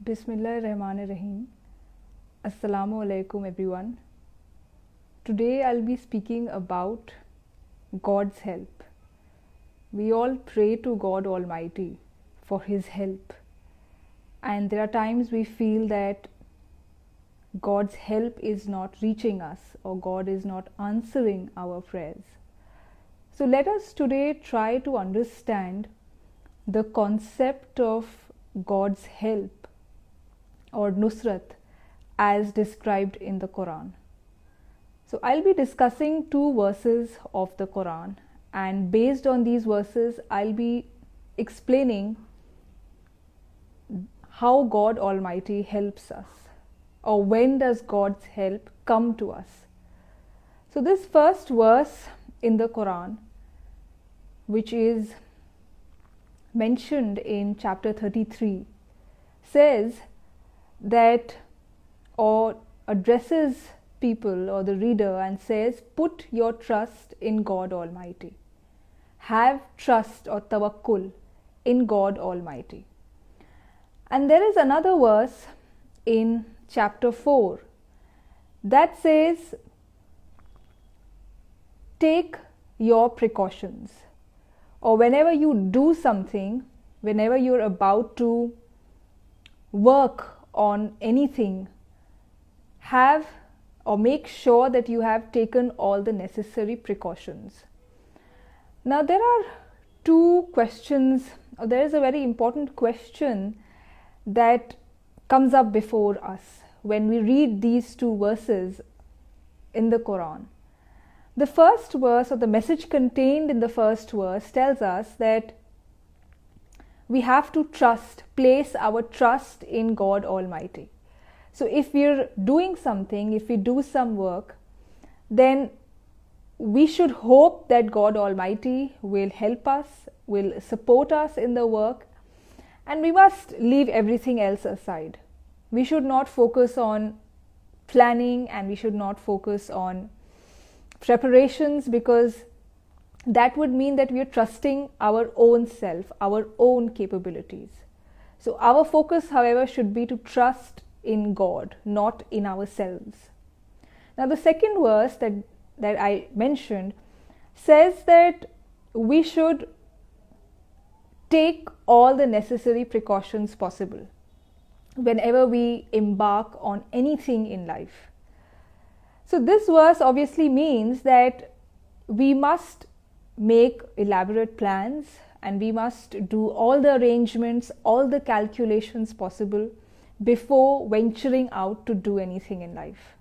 Bismillahirrahmanirrahim. Assalamu alaikum everyone. Today I'll be speaking about God's help. We all pray to God Almighty for His help. And there are times we feel that God's help is not reaching us or God is not answering our prayers. So let us today try to understand the concept of God's help or Nusrat as described in the Quran. So I'll be discussing two verses of the Quran, and based on these verses I'll be explaining how God Almighty helps us, or when does God's help come to us. So this first verse in the Quran, which is mentioned in chapter 33, says that, or addresses people or the reader and says, put your trust in God Almighty. Have trust or tawakkul in God Almighty. And there is another verse in chapter 4 that says, take your precautions. Or whenever you do something, whenever you're about to work on anything, have or make sure that you have taken all the necessary precautions. Now there are two questions, or there is a very important question that comes up before us when we read these two verses in the Quran. The first verse, or the message contained in the first verse, tells us that we have to place our trust in God Almighty. So if we're doing something, if we do some work, then we should hope that God Almighty will help us, will support us in the work, and we must leave everything else aside. We should not focus on planning, and we should not focus on preparations, because that would mean that we are trusting our own self, our own capabilities. So our focus, however, should be to trust in God, not in ourselves. Now the second verse that I mentioned says that we should take all the necessary precautions possible whenever we embark on anything in life. So this verse obviously means that we must make elaborate plans, and we must do all the arrangements, all the calculations possible before venturing out to do anything in life.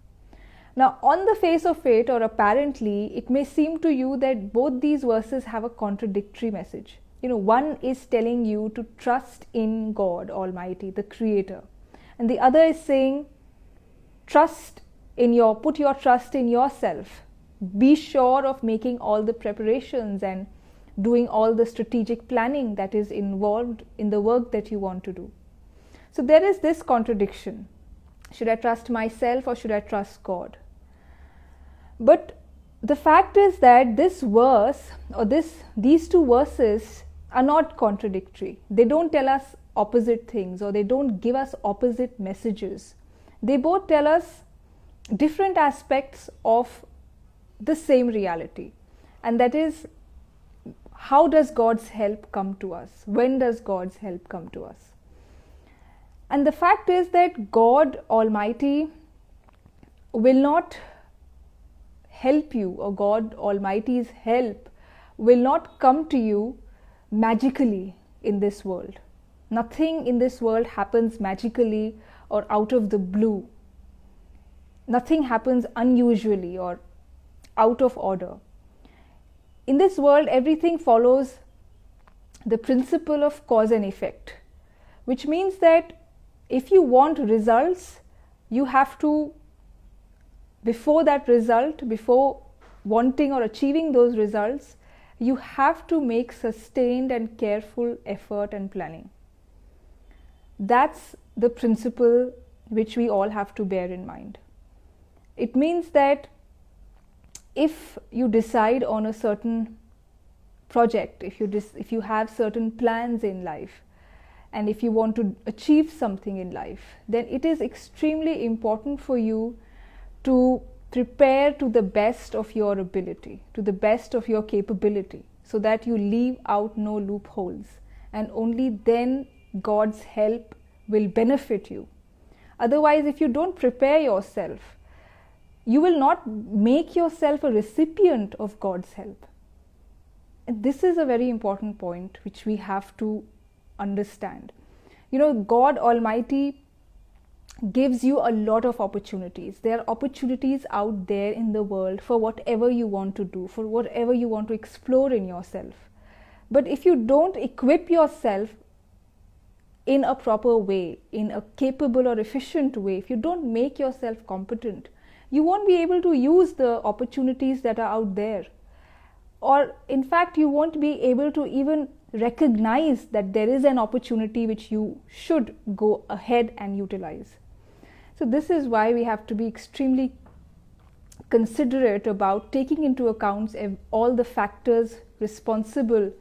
Now on the face of it, or apparently, it may seem to you that both these verses have a contradictory message. One is telling you to trust in God Almighty, the Creator, and the other is saying put your trust in yourself. Be sure of making all the preparations and doing all the strategic planning that is involved in the work that you want to do. So there is this contradiction. Should I trust myself or should I trust God? But the fact is that this verse, or these two verses, are not contradictory. They don't tell us opposite things, or they don't give us opposite messages. They both tell us different aspects of the same reality, and that is, how does God's help come to us? When does God's help come to us? And the fact is that God Almighty will not help you, or God Almighty's help will not come to you magically in this world. Nothing in this world happens magically or out of the blue. Nothing happens unusually or out of order. In this world, everything follows the principle of cause and effect, which means that if you want results, you have to, before wanting or achieving those results, you have to make sustained and careful effort and planning. That's the principle which we all have to bear in mind. It means that if you decide on a certain project, if you have certain plans in life, and if you want to achieve something in life, then it is extremely important for you to prepare to the best of your ability, to the best of your capability, so that you leave out no loopholes, and only then God's help will benefit you. Otherwise, if you don't prepare yourself, you will not make yourself a recipient of God's help. And this is a very important point which we have to understand. God Almighty gives you a lot of opportunities. There are opportunities out there in the world for whatever you want to do, for whatever you want to explore in yourself. But if you don't equip yourself in a proper way, in a capable or efficient way, if you don't make yourself competent, you won't be able to use the opportunities that are out there. Or in fact, you won't be able to even recognize that there is an opportunity which you should go ahead and utilize. So this is why we have to be extremely considerate about taking into account all the factors responsible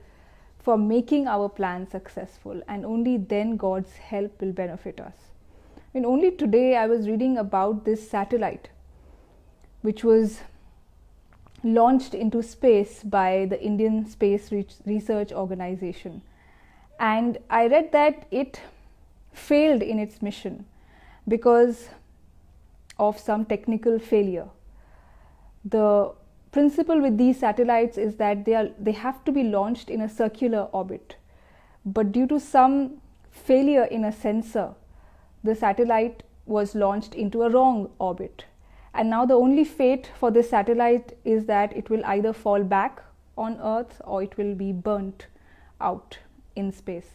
for making our plan successful, and only then God's help will benefit us. Only today I was reading about this satellite which was launched into space by the Indian Space Research Organization, and I read that it failed in its mission because of some technical failure. The principle with these satellites is that they have to be launched in a circular orbit, but due to some failure in a sensor, the satellite was launched into a wrong orbit. And now the only fate for this satellite is that it will either fall back on Earth or it will be burnt out in space.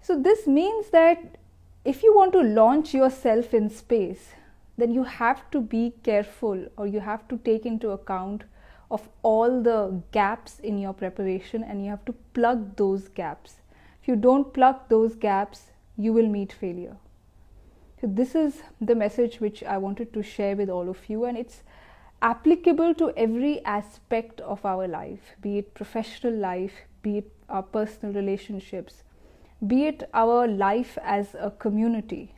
So this means that if you want to launch yourself in space, then you have to be careful, or you have to take into account of all the gaps in your preparation, and you have to plug those gaps. If you don't plug those gaps, you will meet failure. So this is the message which I wanted to share with all of you, and it's applicable to every aspect of our life, be it professional life, be it our personal relationships, be it our life as a community.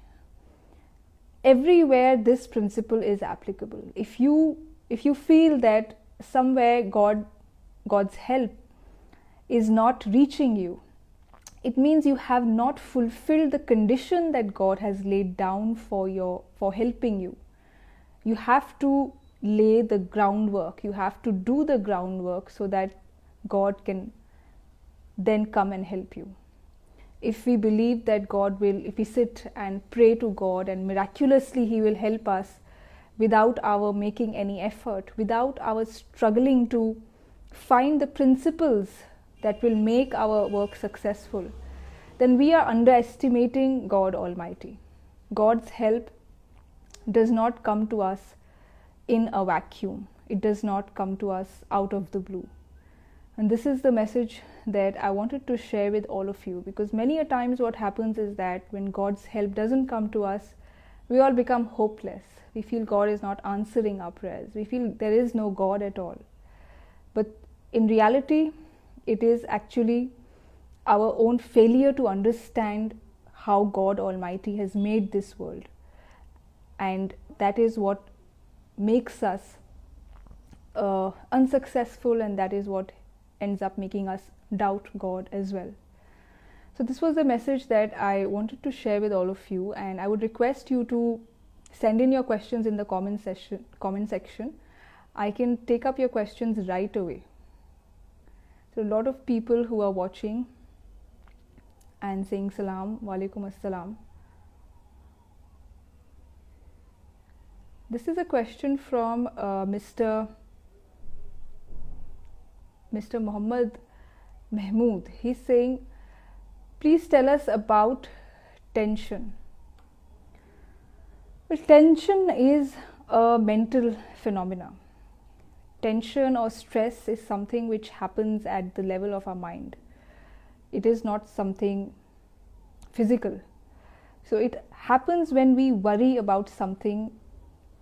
Everywhere this principle is applicable. If you feel that somewhere God's help is not reaching you, it means you have not fulfilled the condition that God has laid down for helping you. You have to lay the groundwork. You have to do the groundwork so that God can then come and help you. If we believe that God will, if we sit and pray to God and miraculously He will help us without our making any effort, without our struggling to find the principles that will make our work successful, then we are underestimating God Almighty. God's help does not come to us in a vacuum. It does not come to us out of the blue. And this is the message that I wanted to share with all of you, because many a times what happens is that when God's help doesn't come to us, we all become hopeless. We feel God is not answering our prayers. We feel there is no God at all. But in reality, it is actually our own failure to understand how God Almighty has made this world. And that is what makes us unsuccessful, and that is what ends up making us doubt God as well. So this was the message that I wanted to share with all of you, and I would request you to send in your questions in the comment section. I can take up your questions right away. So a lot of people who are watching and saying salam, walaikum assalam. This is a question from Mr. Muhammad Mahmood. He's saying, please tell us about tension. Well, tension is a mental phenomena. Tension or stress is something which happens at the level of our mind. It is not something physical. So it happens when we worry about something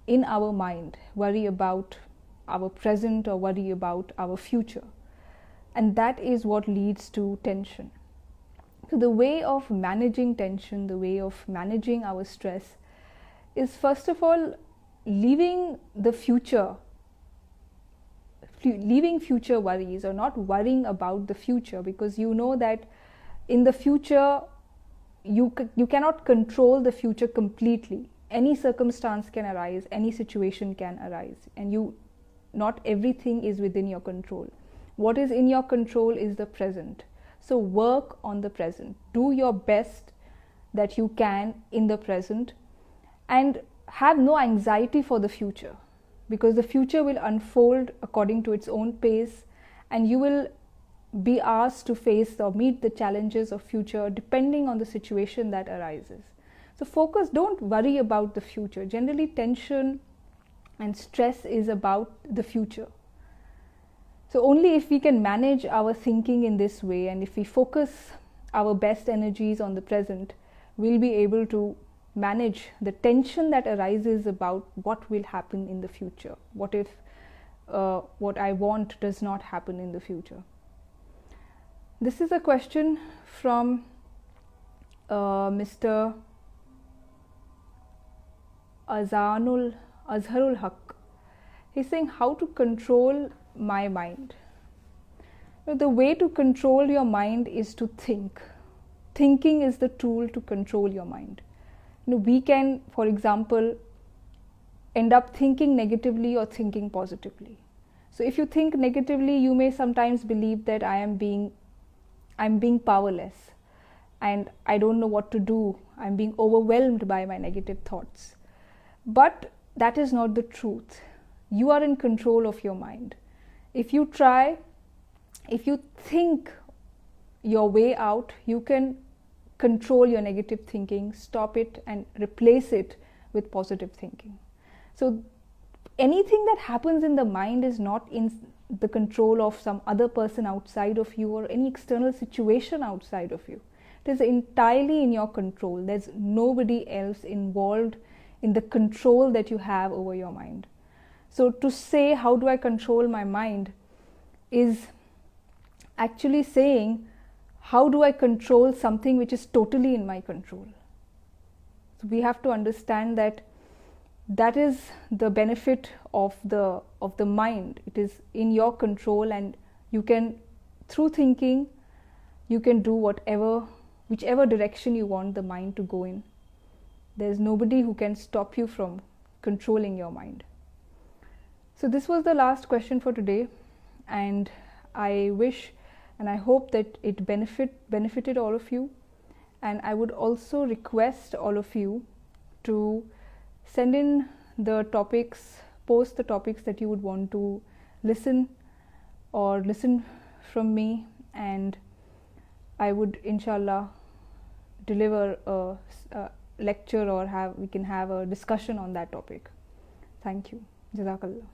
in our mind, worry about our present or worry about our future. And that is what leads to tension. So the way of managing tension, the way of managing our stress is first of all leaving future worries, or not worrying about the future, because you know that in the future you cannot control the future completely. Any circumstance can arise, any situation can arise, and not everything is within your control. What is in your control is the present. So work on the present. Do your best that you can in the present, and have no anxiety for the future, because the future will unfold according to its own pace, and you will be asked to face or meet the challenges of future depending on the situation that arises. So focus, don't worry about the future. Generally, tension and stress is about the future. So only if we can manage our thinking in this way, and if we focus our best energies on the present, we'll be able to manage the tension that arises about what will happen in the future. What if what I want does not happen in the future? This is a question from Mr. Azharul Haq. He's saying, how to control my mind? The way to control your mind is to think. Thinking is the tool to control your mind. We can, for example, end up thinking negatively or thinking positively. So if you think negatively, you may sometimes believe that I'm being powerless and I don't know what to do. I'm being overwhelmed by my negative thoughts. But that is not the truth. You are in control of your mind. If you think your way out, you can control your negative thinking, stop it, and replace it with positive thinking. So anything that happens in the mind is not in the control of some other person outside of you or any external situation outside of you. It is entirely in your control. There's nobody else involved in the control that you have over your mind. So to say, how do I control my mind, is actually saying, how do I control something which is totally in my control? So we have to understand that is the benefit of the mind. It is in your control, and you can, through thinking, you can do whichever direction you want the mind to go in. There's nobody who can stop you from controlling your mind. So this was the last question for today, and I wish and I hope that it benefited all of you. And I would also request all of you to send in the topics, post the topics that you would want to listen from me, and I would inshallah deliver a lecture, or we can have a discussion on that topic. Thank you. Jazakallah.